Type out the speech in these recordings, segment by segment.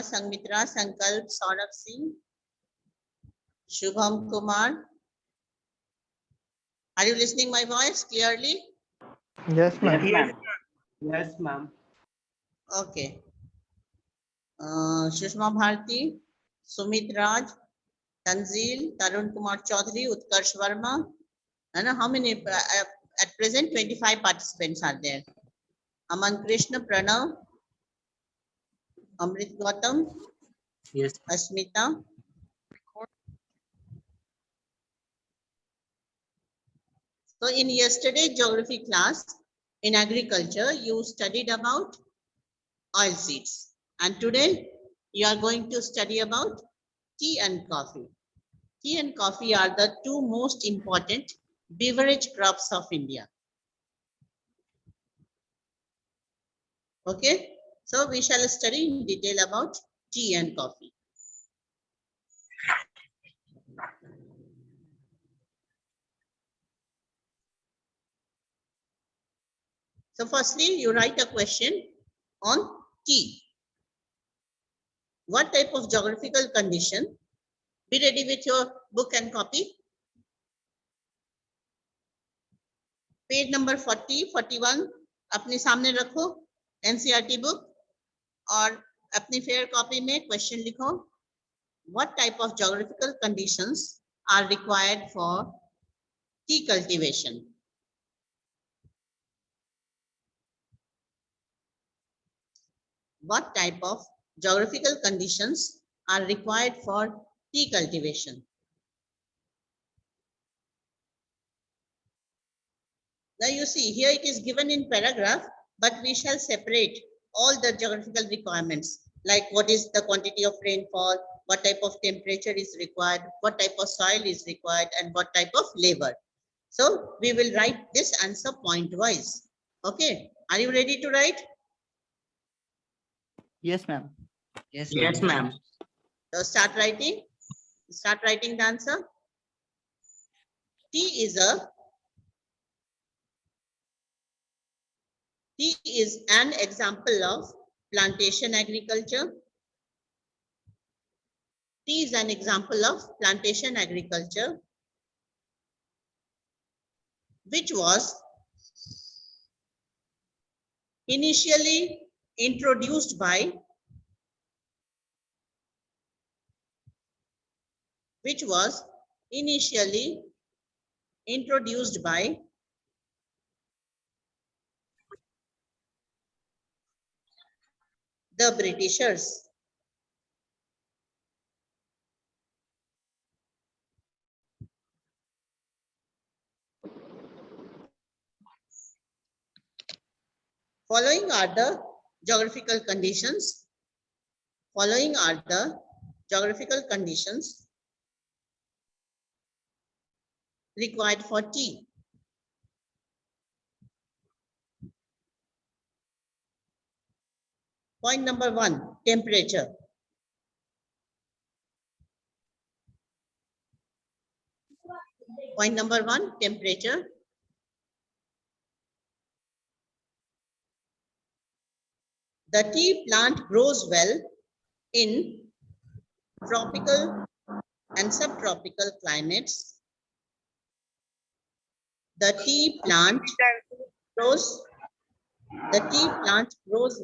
Sangmitra, Sankalp, Saurabh Singh, Shubham Kumar. Are you listening my voice clearly? Yes, ma'am. Yes, ma'am. Okay. Sushma Bharti, Sumit Raj, Tanzil, Tarun Kumar Chaudhary, Utkarsh Verma. And how many? At present, 25 participants are there. Aman Krishna, Pranav, Amrit Gautam, Yes. Asmita. So in yesterday's geography class, in agriculture, you studied about oil seeds. And today, you are going to study about tea and coffee. Tea and coffee are the two most important beverage crops of India. Okay, so we shall study in detail about tea and coffee. So firstly, you write a question on tea. What type of geographical condition? Be ready with your book and copy. Page number 40, 41 अपने सामने रखो, NCERT book, और अपनी fair copy में question लिखो. What type of geographical conditions are required for tea cultivation? What type of geographical conditions are required for tea cultivation? Now you see here it is given in paragraph, but we shall separate all the geographical requirements, like what is the quantity of rainfall, what type of temperature is required, what type of soil is required, and what type of labor. So we will write this answer point wise. Okay, are you ready to write? Yes, ma'am. Yes, ma'am. So start writing. Start writing the answer. Tea is an example of plantation agriculture. Tea is an example of plantation agriculture, which was initially introduced by the Britishers. Following are the geographical conditions. Following are the geographical conditions required for tea. Point number 1, temperature. Point number 1, temperature. The tea plant grows well in tropical and subtropical climates. The tea plant grows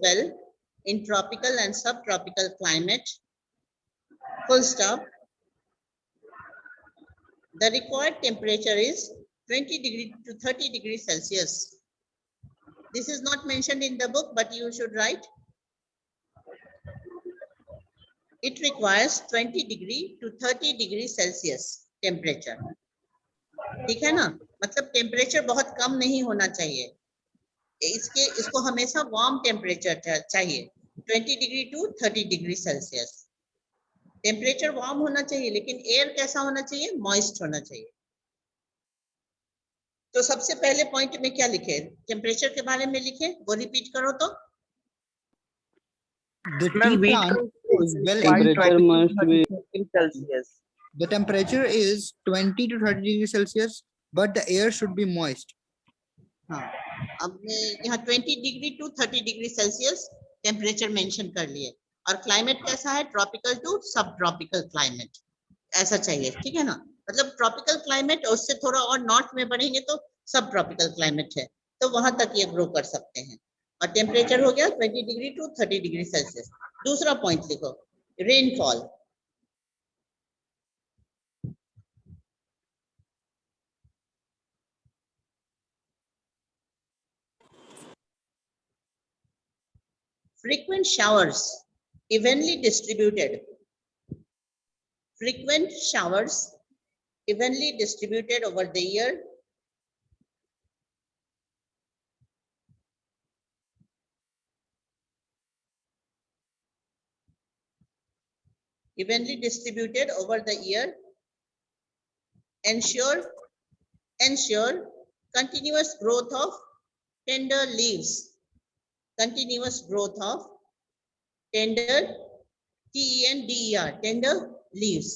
well in tropical and subtropical climate. Full stop. The required temperature is 20 degree to 30 degrees Celsius. This is not mentioned in the book, but you should write. It requires 20 degree to 30 degree Celsius temperature. ठीक है ना, मतलब temperature बहुत कम नहीं होना चाहिए, इसको हमेशा वार्म टेम्परेचर चाहिए, 20 degree to 30 degree Celsius. Temperature warm होना चाहिए, लेकिन एयर कैसा होना चाहिए? मॉइस्ट होना चाहिए. तो सबसे पहले पॉइंट में क्या लिखे? टेम्परेचर के बारे में लिखे, वो रिपीट करो तो. The tea plant is well Temperature in must be Celsius. the temperature is 20 to 30 degrees Celsius, but the air should be moist. हाँ, अब यहाँ 20 degree to 30 degree Celsius temperature mention कर लिए. और क्लाइमेट कैसा है, tropical to subtropical climate, ऐसा चाहिए, ठीक है ना। मतलब ट्रॉपिकल क्लाइमेट और उससे थोड़ा और नॉर्थ में बढ़ेंगे तो सब ट्रॉपिकल क्लाइमेट है, तो वहां तक ये ग्रो कर सकते हैं। और टेम्परेचर हो गया 20 डिग्री टू 30 डिग्री सेल्सियस। दूसरा पॉइंट लिखो, rainfall. Frequent showers, evenly distributed. Frequent showers, evenly distributed over the year. Evenly distributed over the year. Ensure continuous growth of tender leaves. Continuous growth of tender, T-E-N-D-E-R, tender leaves.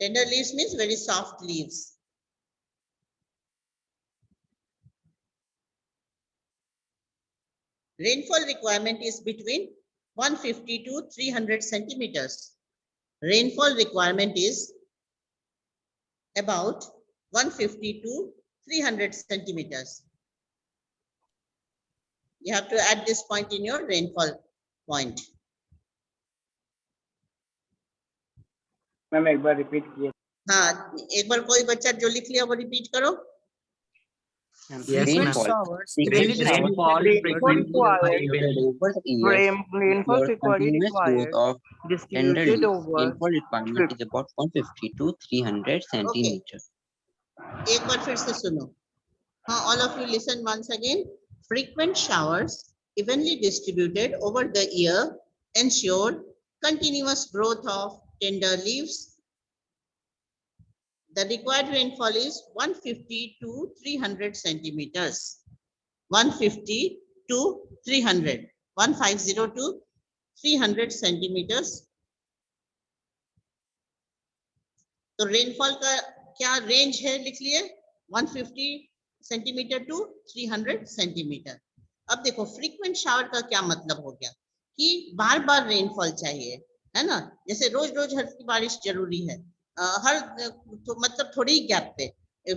Tender leaves means very soft leaves. Rainfall requirement is between 150 to 300 centimeters. Rainfall requirement is about 150 to 300 centimeters. You have to add this point in your rainfall point. Ma'am एक बार repeat कीजिए। हाँ, एक बार कोई बच्चा जो लिख लिया वो रिपीट करो। Frequent showers, evenly Rainfall distributed rainfall required distributed over rainfall requirement is about 150 to 300 centimeters. एक बार फिर से सुनो। हाँ, all of you listen once again. Frequent showers, evenly distributed over the year, ensure continuous growth of tender leaves. The required rainfall is 150 to 300 centimeters. 150 to 300. 150 to 300 centimeters. तो rainfall का क्या range है लिख लिए, 150 सेंटीमीटर टू 300 सेंटीमीटर। अब देखो frequent shower का क्या मतलब हो गया कि बार बार रेनफॉल चाहिए, है ना। जैसे रोज रोज हल्की बारिश जरूरी है, हर तो मतलब थोड़ी ही गैप पे।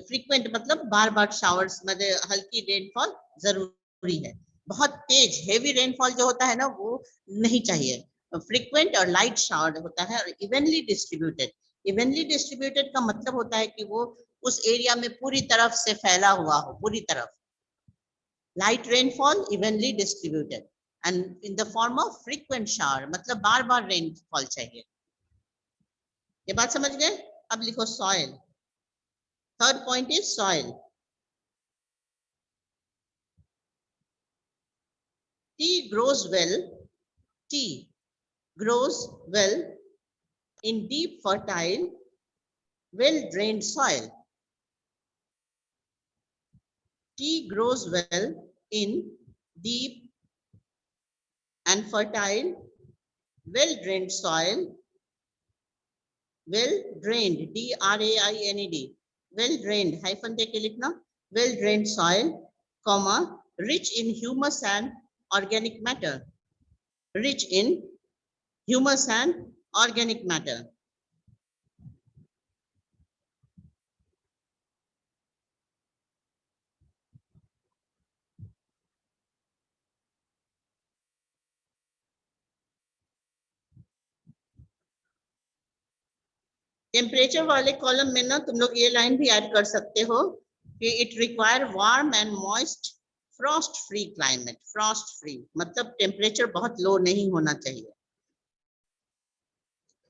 फ्रीक्वेंट मतलब बार बार शावर्स, मतलब हल्की रेनफॉल जरूरी है। बहुत तेज हेवी रेनफॉल जो होता है ना वो नहीं चाहिए। फ्रीक्वेंट और लाइट शावर होता है, और इवनली डिस्ट्रीब्यूटेड। इवनली डिस्ट्रीब्यूटेड का मतलब होता है कि वो उस एरिया में पूरी तरफ से फैला हुआ हो, पूरी तरफ। Light rainfall evenly distributed and in the form of frequent shower, मतलब बार बार रेनफॉल चाहिए। ये बात समझ गए। अब लिखो soil. Third point is soil. T grows well, T grows well in deep, fertile, well-drained soil. Tea grows well in deep and fertile, well-drained soil. Well-drained, D-R-A-I-N-E-D. Well-drained, hyphen दे के लिखना। Well-drained soil, comma, rich in humus and organic matter. Rich in humus and organic matter. Temperature वाले column में ना तुम लोग ये line भी add कर सकते हो कि it require warm and moist Frost free climate. Frost free मतलब टेम्परेचर बहुत लो नहीं होना चाहिए।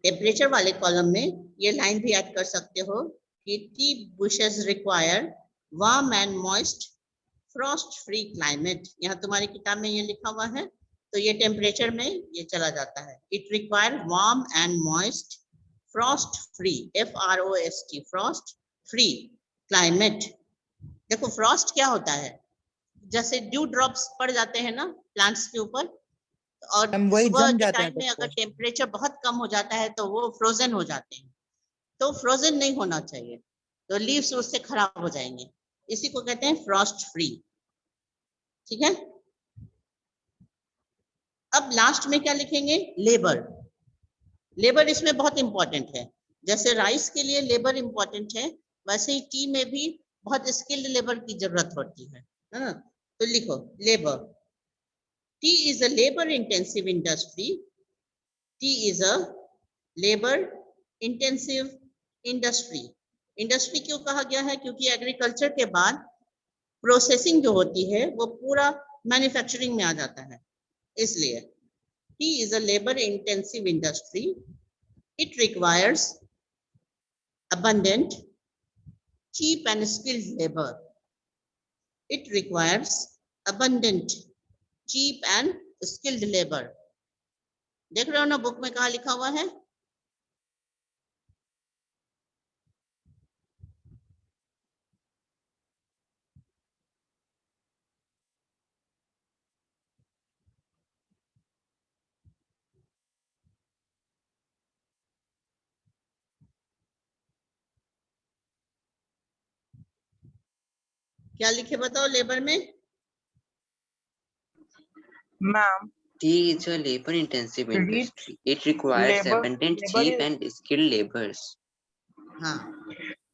टेम्परेचर वाले कॉलम में ये लाइन भी ऐड कर सकते हो कि T bushes require warm and moist Frost free climate. यहाँ तुम्हारी किताब में ये लिखा हुआ है, तो ये टेम्परेचर में ये चला जाता है। It require warm and moist Frost free, FROST, Frost free climate. देखो फ्रॉस्ट क्या होता है, जैसे ड्यू ड्रॉप्स पड़ जाते हैं ना प्लांट्स के ऊपर, और सुबह के टाइम में अगर टेम्परेचर बहुत कम हो जाता है तो वो फ्रोजन हो जाते हैं। तो फ्रोजन नहीं होना चाहिए, तो लीव्स उससे खराब हो जाएंगे। इसी को कहते हैं फ्रॉस्ट फ्री। ठीक है। अब लास्ट में क्या लिखेंगे? लेबर। लेबर इसमें बहुत इंपॉर्टेंट है। जैसे राइस के लिए लेबर इंपॉर्टेंट है, वैसे ही टी में भी बहुत स्किल्ड लेबर की जरूरत होती है ना? तो लिखो labour. T is a labour intensive industry. T is a labour intensive industry. Industry क्यों कहा गया है? क्योंकि एग्रीकल्चर के बाद प्रोसेसिंग जो होती है वो पूरा मैन्युफैक्चरिंग में आ जाता है, इसलिए T is a labour intensive industry. It requires abundant, cheap and skilled labor. It requires abundant, cheap and skilled labor. देख रहे हो ना बुक में कहा लिखा हुआ है? क्या लिखे बताओ लेबर में? Ma'am, Tea is a labor-intensive industry. It requires abundant, cheap, and skilled laborers. हाँ,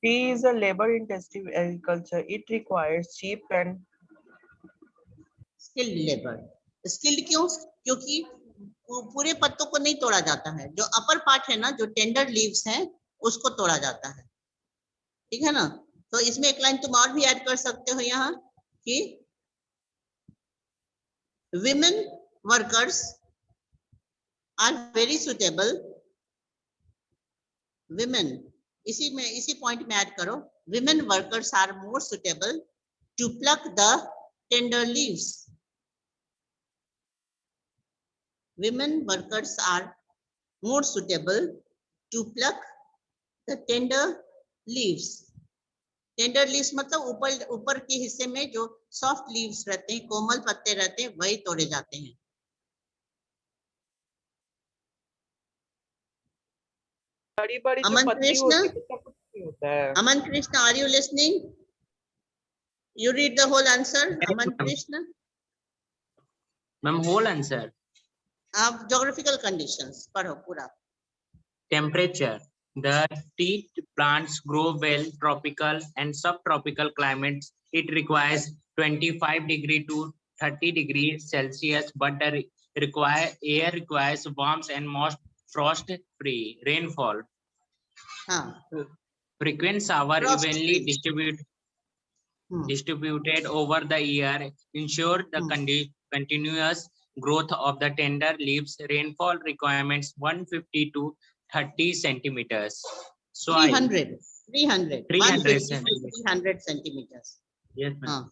tea is a labor-intensive agriculture. It requires cheap and skilled labour. Skilled क्यों? क्योंकि पूरे पत्तों को नहीं तोड़ा जाता है, जो अपर पार्ट है ना, जो टेंडर लीव्स हैं, उसको तोड़ा जाता है. ठीक है ना? तो इसमें एक लाइन तुम और भी ऐड कर सकते हो यहाँ कि women workers are very suitable. Women, इसी पॉइंट में ऐड करो, women workers are more suitable to pluck the tender leaves. Women workers are more suitable to pluck the tender leaves. Tender leaves मतलब ऊपर के हिस्से में जो सॉफ्ट लीव्स रहते हैं, कोमल पत्ते रहते हैं, वही तोड़े जाते हैं. बड़ी-बड़ी जो अमन पत्ती कृष्ण, होती है उसका कुछ नहीं होता है. Aman Krishna, are you listening? You read the whole answer. Yes, Aman ma'am. Krishna. Ma'am, whole answer. आप geographical conditions पढ़ो पूरा. Temperature. The tea plants grow well tropical and subtropical climates. It requires 25 degree to 30 degrees Celsius, but the air requires warmth and most frost-free rainfall. हाँ. Frequent shower evenly Frost-free. distributed over the year ensure the continuous growth of the tender leaves. Rainfall requirements 150 to 30 centimeters. Soil 300. 300 300 centimeters. Yes, ma'am. हाँ.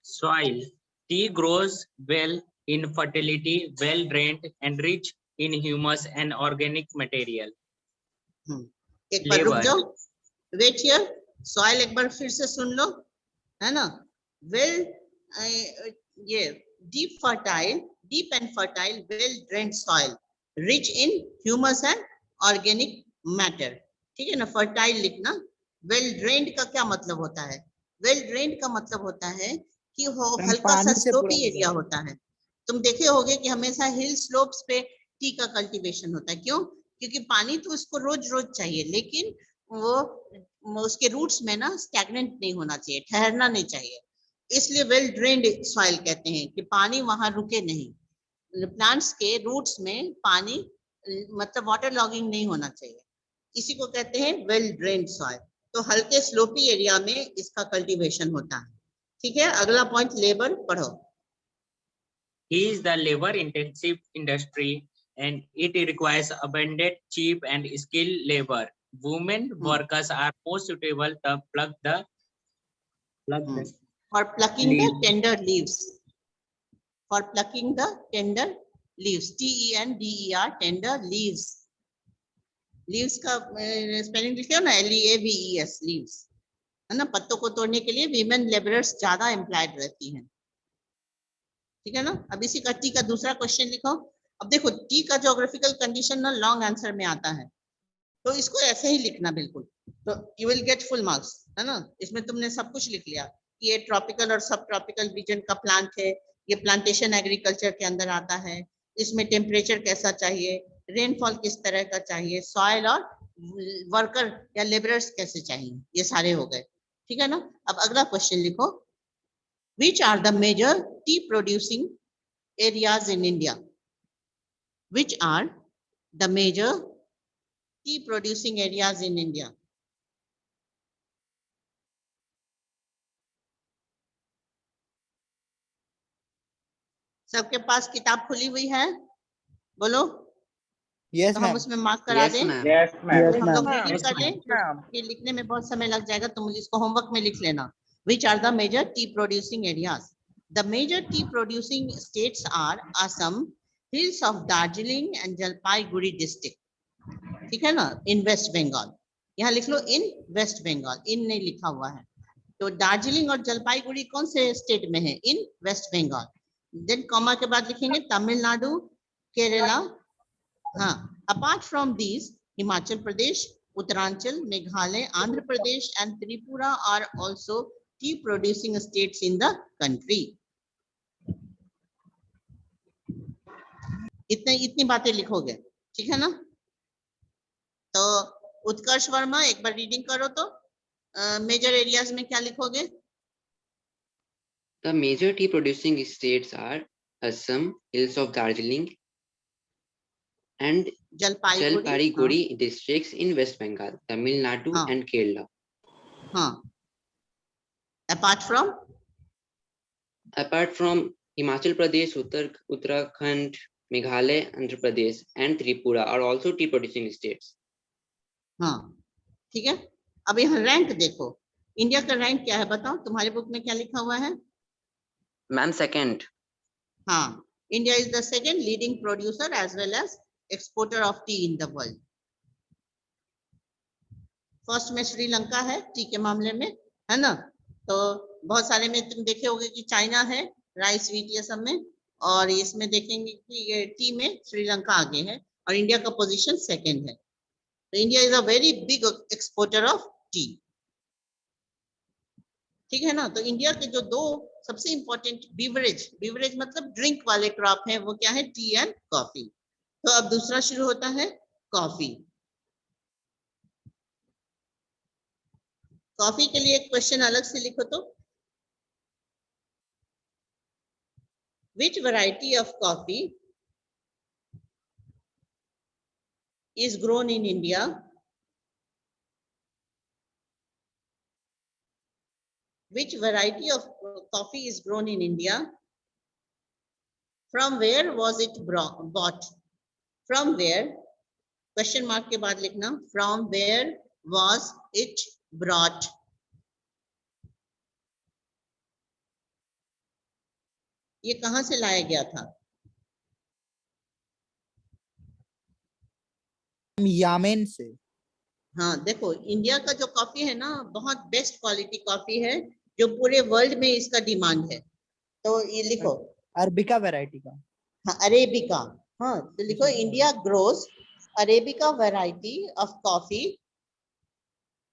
Soil. Tea grows well in fertility, well drained and rich in humus and organic material. एक बार रुक Labor. जाओ. Wait here. Soil एक बार फिर से सुन लो, है ना? Well, ये deep and fertile, well drained soil, rich in humus and organic matter. ठीक है ना? Fertile लिखना. Well drained का क्या मतलब होता है? Well drained का मतलब होता है कि वो हल्का सा स्लोपी एरिया होता है. तुम देखे होगे कि हमेशा हिल स्लोप्स पे टी का कल्टीवेशन होता है. क्यों? क्योंकि पानी तो उसको रोज रोज चाहिए, लेकिन वो उसके रूट्स में ना स्टैग्नेंट नहीं होना चाहिए, ठहरना नहीं चाहिए. इसलिए वेल ड्रेन्ड सॉइल कहते हैं कि पानी वहां रुके नहीं. प्लांट्स के रूट्स में पानी मतलब वाटर लॉगिंग नहीं होना चाहिए, इसी को कहते हैं वेल ड्रेन्ड सॉइल. तो हल्के स्लोपी एरिया में इसका कल्टीवेशन होता है. ठीक है, अगला पॉइंट लेबर पढ़ो. He is the labor-intensive industry, and it requires abundant, cheap, and skilled labor. Women workers are more suitable to pluck the For plucking the leaves. tender leaves. For plucking the tender leaves. TENDER, tender leaves. Leaves का spelling लिखे हो ना, LEAVES, leaves, है ना? पत्तों को तोड़ने के लिए वीमेन लेबरर्स ज्यादा एम्प्लॉयड रहती हैं. ठीक है ना? अब इसी का टी का दूसरा क्वेश्चन लिखो. अब देखो टी का ज्योग्राफिकल कंडीशन ना लॉन्ग आंसर में आता है, तो इसको ऐसे ही लिखना बिल्कुल, तो you will get full marks, है ना? इसमें तुमने सब कुछ लिख लिया कि ये ट्रॉपिकल और सब ट्रॉपिकल रीजन का प्लांट है, ये प्लांटेशन एग्रीकल्चर के अंदर आता है, इसमें टेम्परेचर कैसा चाहिए, रेनफॉल किस तरह का चाहिए, सॉइल और वर्कर या लेबरर्स कैसे चाहिए, ये सारे हो गए। ठीक है ना। अब अगला क्वेश्चन लिखो, which are the major tea producing areas in India? Which are the major tea producing areas in India? सबके पास किताब खुली हुई है? बोलो। Yes, तो हम ma'am. उसमें मार्क करा Yes, दें। ma'am. Yes, ma'am. Yes, हम ma'am. लोग Ma'am. रीडिंग कर लें, Ma'am. ये लिखने में बहुत समय लग जाएगा, तुम इसको होमवर्क में लिख लेना। Which are the major tea producing areas? The major tea producing states are Assam, hills of Darjeeling and Jalpaiguri district. ठीक है ना, in West Bengal. यहाँ लिख लो in West Bengal, in नहीं लिखा हुआ है। तो दार्जिलिंग और जलपाईगुड़ी कौन से स्टेट में है? In West Bengal. Then comma के बाद लिखेंगे तमिलनाडु, केरला। हाँ, apart from these Himachal Pradesh, Uttaranchal, Meghalaya, Andhra Pradesh and Tripura are also tea producing states in the country. इतनी बातें लिखोगे, ठीक है ना। तो उत्कर्ष वर्मा एक बार रीडिंग करो तो मेजर एरियाज में क्या लिखोगे? The major tea producing states are Assam, hills of Darjeeling, and Jalpaiguri districts in West Bengal, Tamil Nadu, हाँ, and Kerala. हाँ, apart from Himachal Pradesh, Uttarakhand, Meghalaya, Andhra Pradesh, and Tripura are also tea producing states. हाँ, ठीक है। अब यहाँ rank देखो, India का rank क्या है बताओ, तुम्हारे बुक में क्या लिखा हुआ है? Ma'am, second. हाँ, India is the second leading producer as well as exporter of tea in the world. First में श्रीलंका है टी के मामले में, है ना। तो बहुत सारे में तुम देखे होगे कि चाइना है, राइस, व्हीट, ये सब में, और इसमें देखेंगे कि ये टी में श्रीलंका आगे है और इंडिया का पोजीशन सेकंड है। तो India is a very big exporter of T, ठीक है ना। तो इंडिया के जो दो सबसे इंपॉर्टेंट बीवरेज मतलब ड्रिंक वाले क्रॉप हैं, वो क्या है? T and coffee. तो अब दूसरा शुरू होता है कॉफी। कॉफी के लिए क्वेश्चन अलग से लिखो तो, which variety of coffee is grown in India? Which variety of coffee is grown in India? From where was it bought? From where? Question mark के बाद लिखना, from where was it brought? ये कहां से लाया गया था? यामेन से। हाँ, देखो इंडिया का जो कॉफी है ना, बहुत बेस्ट क्वालिटी कॉफी है, जो पूरे वर्ल्ड में इसका डिमांड है। तो ये लिखो अरबिका वैरायटी का। हाँ, अरेबिका। हाँ, तो लिखो India grows arabica variety of coffee.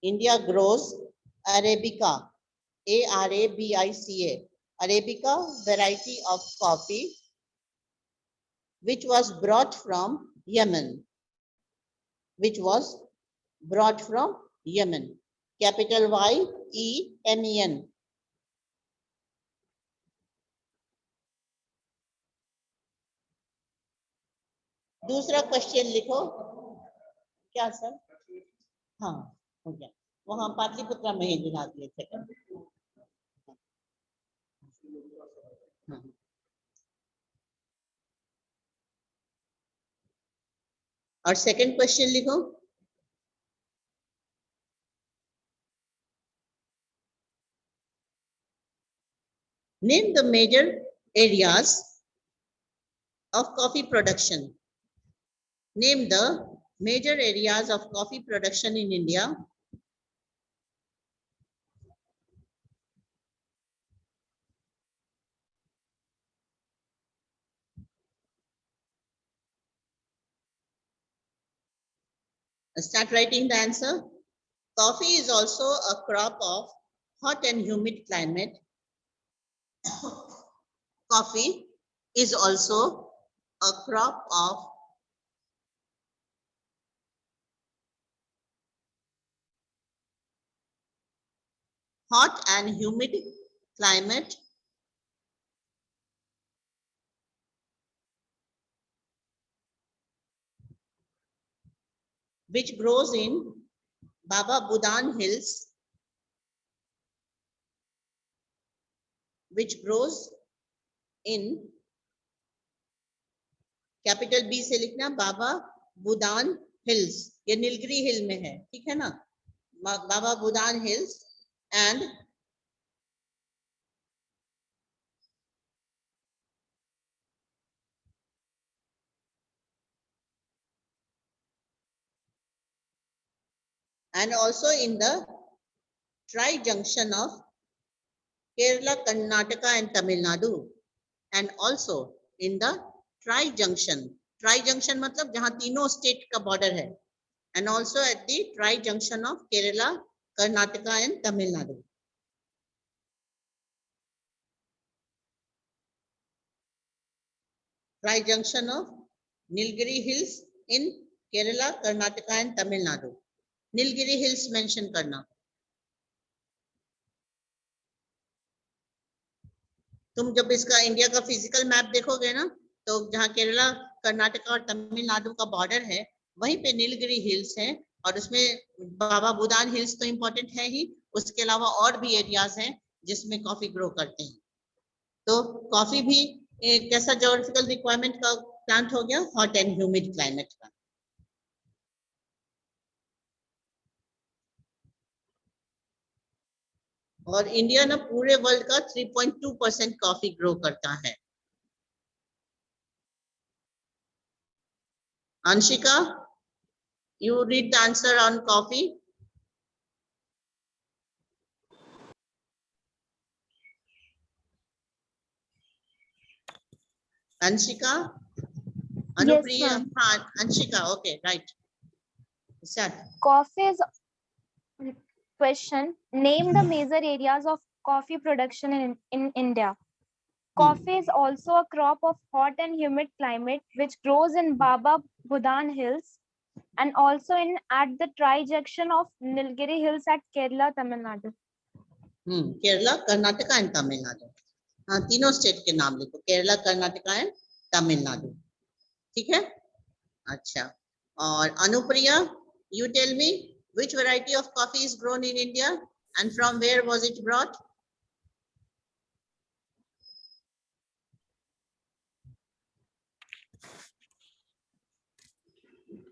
India grows arabica, ARABICA, arabica variety of coffee which was brought from Yemen, which was brought from Yemen, capital YEMEN. दूसरा क्वेश्चन लिखो। क्या सर? हाँ, हो गया। वहां पाटलिपुत्रा में ही दिला दिए थे। हाँ। और सेकंड क्वेश्चन लिखो। Name the major areas of coffee production. Name the major areas of coffee production in India. Start writing the answer. Coffee is also a crop of hot and humid climate. Coffee is also a crop of hot and humid climate which grows in Baba Budan Hills, which grows in capital B से लिखना बाबा Budan hills, ये नीलगिरी हिल में है, ठीक है ना, बाबा Budan hills and also in the tri-junction of Kerala, Karnataka and Tamil Nadu, and also in the tri-junction मतलब जहां तीनों स्टेट का बॉर्डर है, and also at the tri-junction of Kerala, Karnataka and Tamil Nadu. Tri-junction of Nilgiri Hills in Kerala, Karnataka and Tamil Nadu. Nilgiri Hills mention करना. तुम जब इसका India का फिजिकल मैप देखोगे ना, तो जहाँ केरला, कर्नाटका और तमिलनाडु का बॉर्डर है, वहीं पे नीलगिरी हिल्स है, और उसमें बाबा बुदान हिल्स तो इम्पोर्टेंट है ही, उसके अलावा और भी एरियाज हैं जिसमें कॉफी ग्रो करते हैं. तो कॉफी भी एक कैसा ज्योग्राफिकल रिक्वायरमेंट का प्लांट हो गया, हॉट एंड ह्यूमिड क्लाइमेट का. और इंडिया ना पूरे वर्ल्ड का 3.2% कॉफी ग्रो करता है. Anshika, you read the answer on coffee. Anshika? Anupriya? Yes, हाँ, Anshika, okay, right. Start. Coffee is question. Name the major areas of coffee production in India. Coffee is also a crop of hot and humid climate which grows in Baba Budan Hills and also at the tri-junction of Nilgiri Hills at Kerala, Tamil Nadu. Kerala, Karnataka and Tamil Nadu. हाँ, तीनों state के नाम लिखो, Kerala, Karnataka and Tamil Nadu. ठीक है. अच्छा, और Anupriya, you tell me which variety of coffee is grown in India and from where was it brought?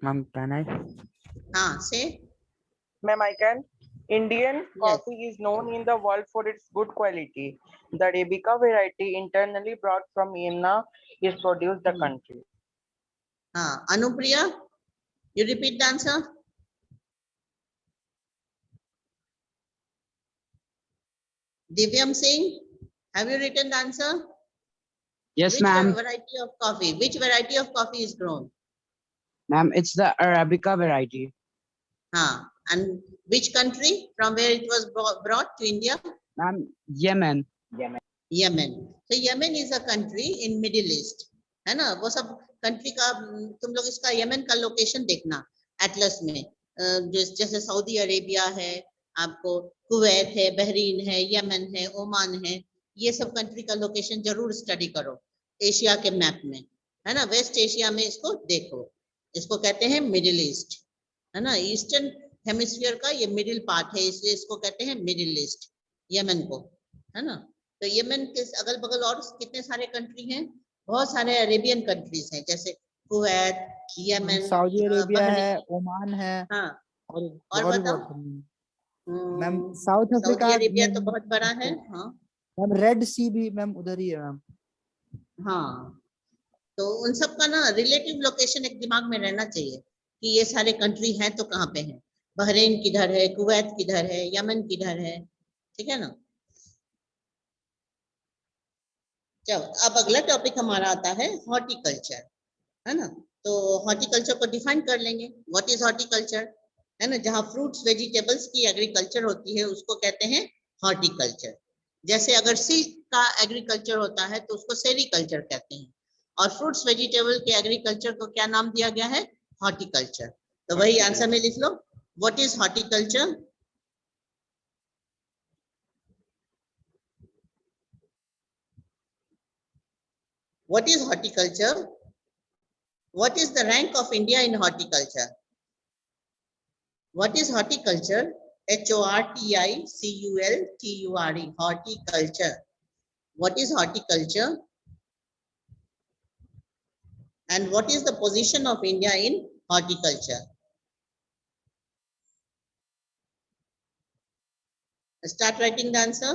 Ma'am, can I? हाँ, say. Ma'am, I can. Indian Yes. coffee is known in the world for its good quality. The Arabica variety internally brought from Vienna is produced the country. हाँ, Anupriya, you repeat the answer. Divyam Singh, have you written the answer? Yes, Which ma'am. variety of coffee? Which variety of coffee is grown? Ma'am, it's the Arabica variety. हाँ, and which country from where it was brought to India? Ma'am, Yemen. Yemen. So Yemen is a country in Middle East, है ना? वो सब country का तुम लोग इसका Yemen का लोकेशन देखना एटलस में, जैसे सऊदी अरेबिया है, आपको कुवैत है, बहरीन है, यमन है, ओमान है, ये सब कंट्री का लोकेशन जरूर स्टडी करो एशिया के मैप में, है ना? वेस्ट एशिया में इसको देखो, इसको कहते हैं मिडिल ईस्ट, है ना? ईस्टर्न हेमिस्फीयर का ये मिडिल पार्ट है, इसलिए इसको कहते हैं मिडिल ईस्ट, यमन को, है ना? तो यमन के अगल बगल और कितने सारे कंट्री हैं, बहुत सारे अरेबियन कंट्रीज हैं, जैसे कुवैत, यमन, सऊदी अरेबिया है, ओमान है, हाँ, और बताओ. Ma'am south Saudi Africa Arabia तो बहुत बड़ा है. हाँ मैम, रेड सी भी मैम उधर ही है मैम. हाँ, तो उन सब का ना रिलेटिव लोकेशन एक दिमाग में रहना चाहिए कि ये सारे कंट्री हैं तो कहाँ पे हैं, बहरीन किधर है, कुवैत किधर है, यमन किधर है, ठीक है ना? चलो, अब अगला टॉपिक हमारा आता है हॉर्टिकल्चर, है ना? तो हॉर्टिकल्चर को डिफाइन कर लेंगे. व्हाट इज हॉर्टिकल्चर, है ना? जहाँ फ्रूट्स वेजिटेबल्स की एग्रीकल्चर होती है उसको कहते हैं हॉर्टिकल्चर. जैसे अगर सिल्क का एग्रीकल्चर होता है तो उसको सेरीकल्चर कहते हैं, और फ्रूट्स वेजिटेबल के एग्रीकल्चर को क्या नाम दिया गया है? हॉर्टिकल्चर। तो वही आंसर में लिख लो, what is horticulture? What is horticulture? What is the rank of India in horticulture? What is horticulture? Horticulture. Horticulture. What is horticulture? And what is the position of India in horticulture? Start writing the answer.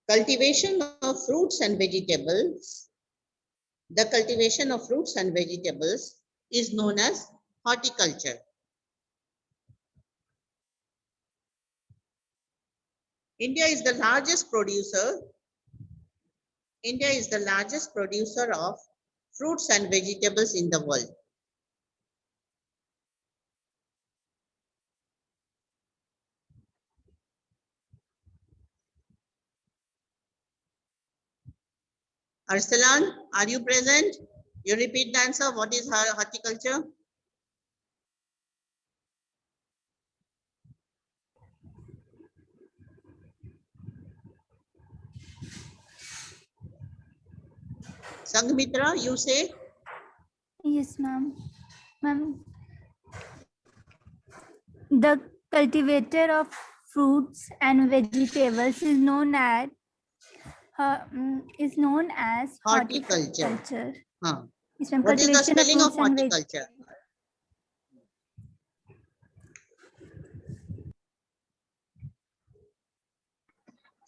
Cultivation of fruits and vegetables. The cultivation of fruits and vegetables is known as horticulture. India is the largest producer. India is the largest producer of fruits and vegetables in the world. Arsalan, are you present? You repeat the answer. What is horticulture? Sanghmitra, you say? Yes, ma'am. Ma'am, the cultivator of fruits and vegetables is known as horticulture. Huh. Yes, ma'am. What is the Cultivation spelling of fruits and horticulture?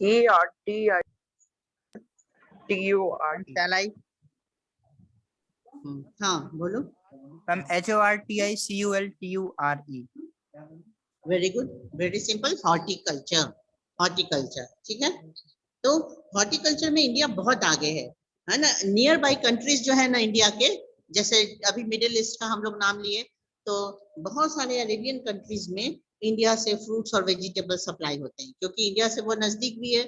HORTICULTURE. Shall I? हाँ, बोलो. From HORTICULTURE. Very good. Very simple. Horticulture. Horticulture. ठीक है? तो horticulture में India बहुत आगे है ना. नियर बाई कंट्रीज जो है ना इंडिया के, जैसे अभी मिडिल ईस्ट का हम लोग नाम लिए, तो बहुत सारे अरेबियन कंट्रीज में इंडिया से फ्रूट्स और वेजिटेबल सप्लाई होते हैं, क्योंकि इंडिया से वो नजदीक भी है,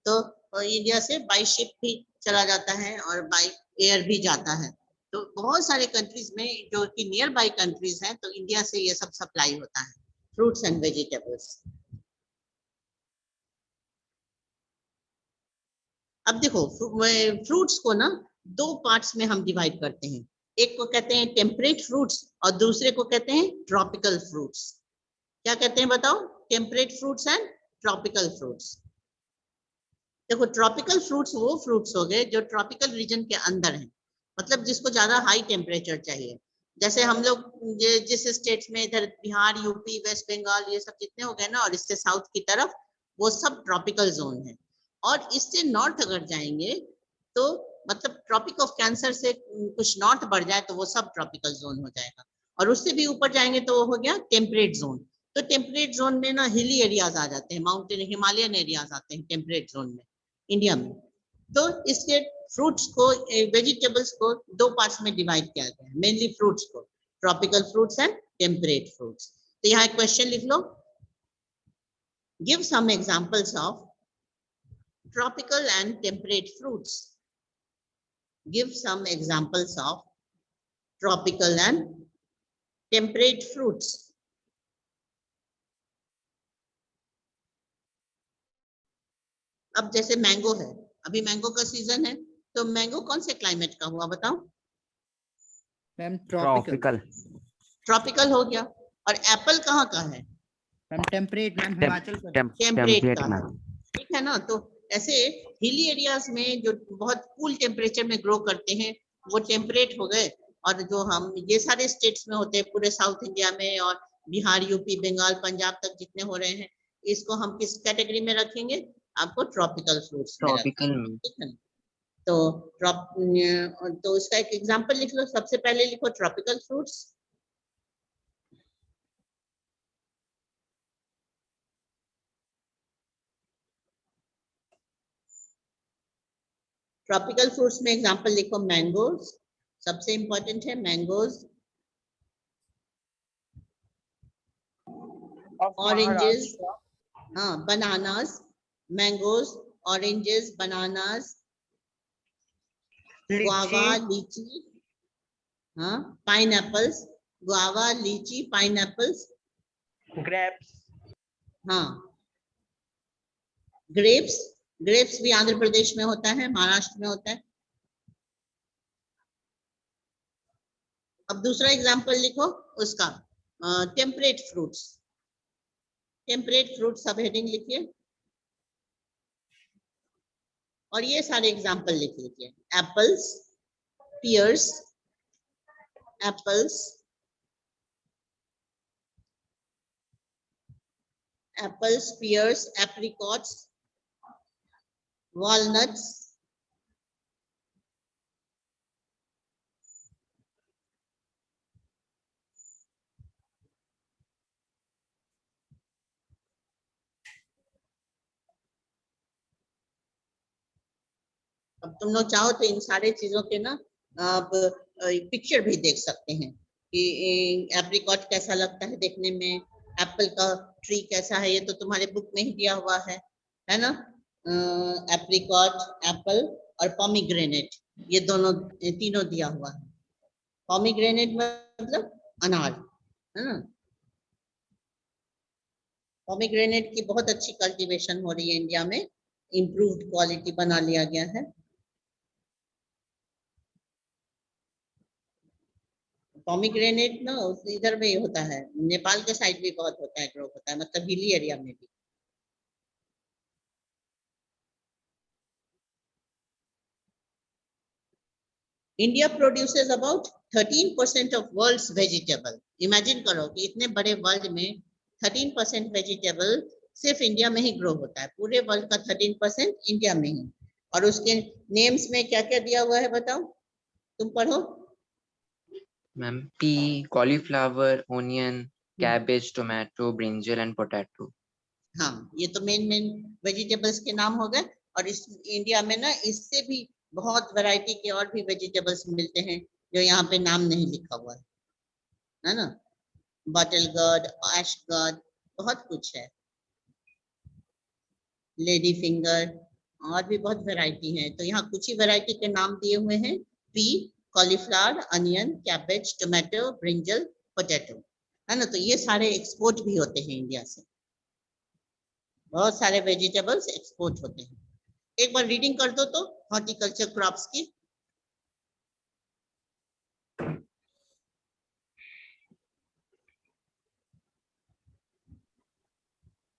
तो इंडिया से बाई शिप भी चला जाता है और बाई एयर भी जाता है. तो बहुत सारे कंट्रीज में जो कि नियर बाई कंट्रीज हैं, तो इंडिया से ये सब सप्लाई होता है, फ्रूट्स एंड वेजिटेबल्स. अब देखो, फ्रूट्स को ना दो पार्ट्स में हम डिवाइड करते हैं. एक को कहते हैं टेम्परेट फ्रूट्स और दूसरे को कहते हैं ट्रॉपिकल फ्रूट्स. क्या कहते हैं बताओ? Temperate fruits and tropical fruits. देखो, ट्रॉपिकल फ्रूट्स वो फ्रूट्स हो गए जो ट्रॉपिकल रीजन के अंदर हैं, मतलब जिसको ज्यादा हाई टेम्परेचर चाहिए. जैसे हम लोग जिस स्टेट्स में इधर बिहार, यूपी, वेस्ट बंगाल, ये सब जितने हो गए ना, और इससे साउथ की तरफ, वो सब ट्रॉपिकल जोन है. और इससे नॉर्थ अगर जाएंगे तो मतलब ट्रॉपिक ऑफ कैंसर से कुछ नॉर्थ बढ़ जाए तो वो सब ट्रॉपिकल जोन हो जाएगा. और उससे भी ऊपर जाएंगे तो वो हो गया टेम्परेट जोन. तो टेम्परेट जोन में ना हिली एरियाज आ जाते हैं, माउंटेन हिमालयन एरियाज आते हैं टेम्परेट जोन में इंडिया में. तो इसके फ्रूट्स को, वेजिटेबल्स को दो पार्ट्स में डिवाइड किया गया है, मेनली फ्रूट्स को, tropical fruits and temperate fruits. तो यहाँ एक क्वेश्चन लिख लो. Give some examples of tropical and temperate fruits. Give some examples of tropical and temperate fruits. अब जैसे मैंगो है, अभी मैंगो का सीजन है, तो मैंगो कौन से क्लाइमेट का हुआ बताओ? Ma'am tropical. ट्रॉपिकल हो गया. और एप्पल कहाँ का है? Ma'am temperate. मैम हिमाचल का. टेम्परेट का. ठीक है ना. तो ऐसे हिली एरियाज में जो बहुत कूल टेम्परेचर में ग्रो करते हैं वो टेम्परेट हो गए. और जो हम ये सारे स्टेट्स में होते हैं पूरे साउथ इंडिया में, और बिहार, यूपी, बंगाल, पंजाब तक जितने हो रहे हैं, इसको हम किस कैटेगरी में रखेंगे? आपको ट्रॉपिकल फ्रूट्स में रखेंगे. ठीक है. तो इसका एक एग्जांपल लिख लो. सबसे पहले लिखो ट्रॉपिकल फ्रूट्स. ट्रॉपिकल फ्रूट्स में एग्जांपल लिखो मैंगोज, सबसे इंपॉर्टेंट है मैंगोज, ऑरेंजेस, हाँ, bananas, mangoes, oranges, bananas, guava, Lychee, lychee, pineapples, guava, lychee, pineapples, grapes, हाँ, grapes, grapes भी आंध्र प्रदेश में होता है, महाराष्ट्र में होता है। अब दूसरा एग्जांपल लिखो उसका, temperate fruits. Temperate fruit subheading लिखिए और ये सारे एग्जांपल लिख लीजिए। Apples, pears, apples, apples, pears, apricots, walnuts, अब तुम लोग चाहो तो इन सारे चीजों के ना आप पिक्चर भी देख सकते हैं कि एप्रिकॉट कैसा लगता है देखने में, एप्पल का ट्री कैसा है, ये तो तुम्हारे बुक में ही दिया हुआ है ना। एप्रिकॉट, एप्पल और पॉमीग्रेनेट, ये दोनों तीनों दिया हुआ है। पॉमीग्रेनेट मतलब अनार, है ना। पॉमीग्रेनेट की बहुत अच्छी कल्टीवेशन हो रही है इंडिया में, इम्प्रूव्ड क्वालिटी बना लिया गया है। पॉमीग्रेनेट ना इधर में होता है, नेपाल के साइड भी बहुत होता है, ग्रो होता है, मतलब हिली एरिया में भी। India produces about 13% of world's vegetable. Imagine करो कि इतने बड़े वर्ल्ड में 13% वेजिटेबल सिर्फ इंडिया में ही ग्रो होता है, पूरे वर्ल्ड का 13% इंडिया में ही। और उसके नेम्स में क्या क्या दिया हुआ है बताओ, तुम पढ़ो। Ma'am pea, cauliflower, onion, cabbage, tomato, brinjal and potato. हाँ, ये तो मेन वेजिटेबल्स के नाम हो गए। और इस इंडिया में ना इससे भी बहुत वैरायटी के और भी वेजिटेबल्स मिलते हैं जो यहाँ पे नाम नहीं लिखा हुआ है ना। बॉटल गर्ड, एश गर्ड, बहुत कुछ है, लेडी फिंगर, और भी बहुत वैरायटी है। तो यहाँ कुछ ही वैरायटी के नाम दिए हुए हैं, P, cauliflower, onion, cabbage, tomato, brinjal, potato, है ना। तो ये सारे एक्सपोर्ट भी होते हैं इंडिया से, बहुत सारे वेजिटेबल्स एक्सपोर्ट होते हैं। एक बार रीडिंग कर दो तो हॉर्टिकल्चर क्रॉप्स की।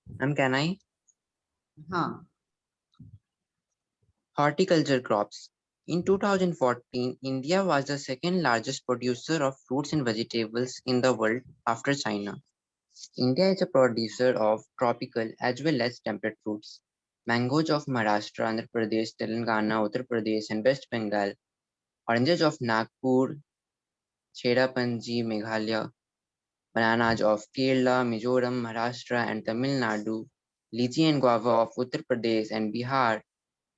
Ma'am, can I? हाँ, Horticulture crops. In 2014, India was the second largest producer of fruits and vegetables in the world after China. India is a producer of tropical as well as temperate fruits. Mangoes of Maharashtra, Andhra Pradesh, Telangana, Uttar Pradesh, and West Bengal. Oranges of Nagpur, Cherrapunji, Meghalaya. Bananas of Kerala, Mizoram, Maharashtra, and Tamil Nadu. Lychee and guava of Uttar Pradesh and Bihar.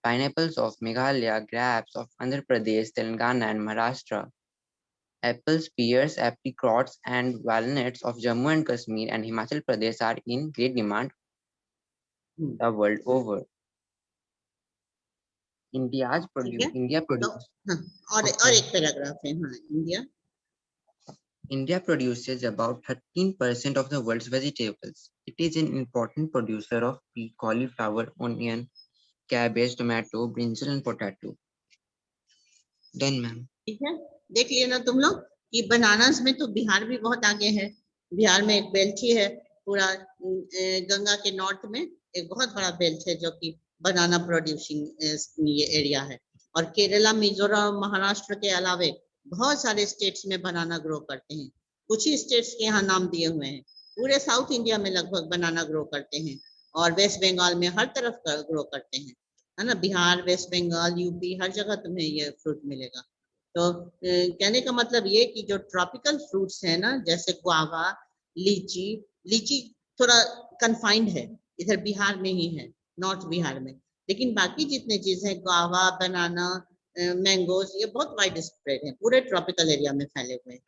Pineapples of Meghalaya, grapes of Andhra Pradesh, Telangana, and Maharashtra. Apples, pears, apricots, and walnuts of Jammu and Kashmir and Himachal Pradesh are in great demand the world over. ठीक है। India तो हाँ, और एक paragraph है, हाँ, India produces about 13% of the world's vegetables. It is an important producer of pea, cauliflower, onion, cabbage, tomato, brinjal, and potato. Done, ma'am. ठीक है। देख लिया ना तुम लोग कि बनानास में तो बिहार भी बहुत आगे है। बिहार में एक बेल्ट ही है पूरा, गंगा के नॉर्थ में एक बहुत बड़ा बेल्ट है जो कि बनाना प्रोड्यूसिंग ये एरिया है। और केरला, मिजोरम, महाराष्ट्र के अलावे बहुत सारे स्टेट्स में बनाना ग्रो करते हैं। कुछ ही स्टेट्स के यहाँ नाम दिए हुए हैं, पूरे साउथ इंडिया में लगभग बनाना ग्रो करते हैं। और वेस्ट बंगाल में हर तरफ ग्रो करते हैं, है ना। बिहार, वेस्ट बंगाल, यूपी, हर जगह तुम्हें ये फ्रूट मिलेगा। तो कहने का मतलब ये कि जो ट्रॉपिकल फ्रूट्स है ना, जैसे गुआवा, लीची, लीची थोड़ा कन्फाइंड है, इधर बिहार में ही है, नॉर्थ बिहार में। लेकिन बाकी जितने चीज है, गुआवा, बनाना, मैंगोज, ये बहुत वाइड स्प्रेड है, पूरे ट्रॉपिकल एरिया में फैले हुए हैं।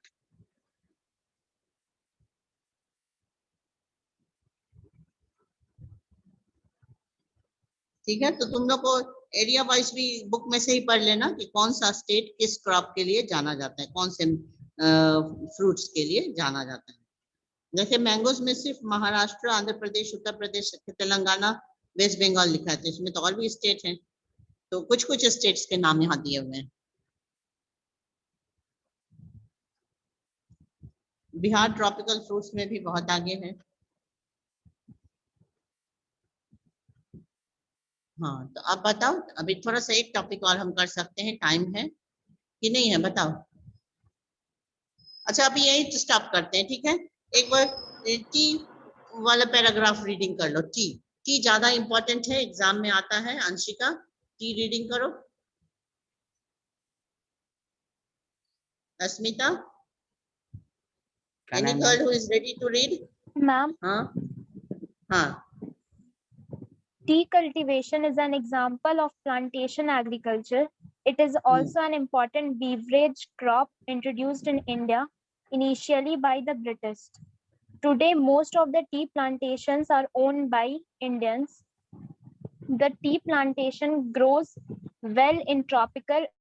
ठीक है, तो तुम लोग को एरिया वाइज भी बुक में से ही पढ़ लेना कि कौन सा स्टेट किस क्रॉप के लिए जाना जाता है, कौन से फ्रूट्स के लिए जाना जाता है। जैसे मैंगोज में सिर्फ महाराष्ट्र, आंध्र प्रदेश, उत्तर प्रदेश, तेलंगाना, वेस्ट बंगाल लिखा है, तो इसमें तो और भी स्टेट हैं, तो कुछ कुछ स्टेट्स के नाम यहाँ दिए हुए हैं। बिहार ट्रॉपिकल फ्रूट्स में भी बहुत आगे है। हाँ, तो आप बताओ, अभी थोड़ा सा एक टॉपिक और हम कर सकते हैं, टाइम है कि नहीं है, बताओ। अच्छा, अभी यही स्टॉप करते हैं, ठीक है। एक बार टी वाला पैराग्राफ रीडिंग कर लो। टी टी ज्यादा इंपॉर्टेंट है, एग्जाम में आता है। अंशिका, टी रीडिंग करो। Asmita, Can any I, ma'am? Girl who is ready to read? Ma'am, हाँ हाँ, tea cultivation is an example of plantation agriculture. It is also an important beverage crop introduced in India, initially by the British. Today, most of the tea plantations are owned by Indians. The tea plantation grows well in tropical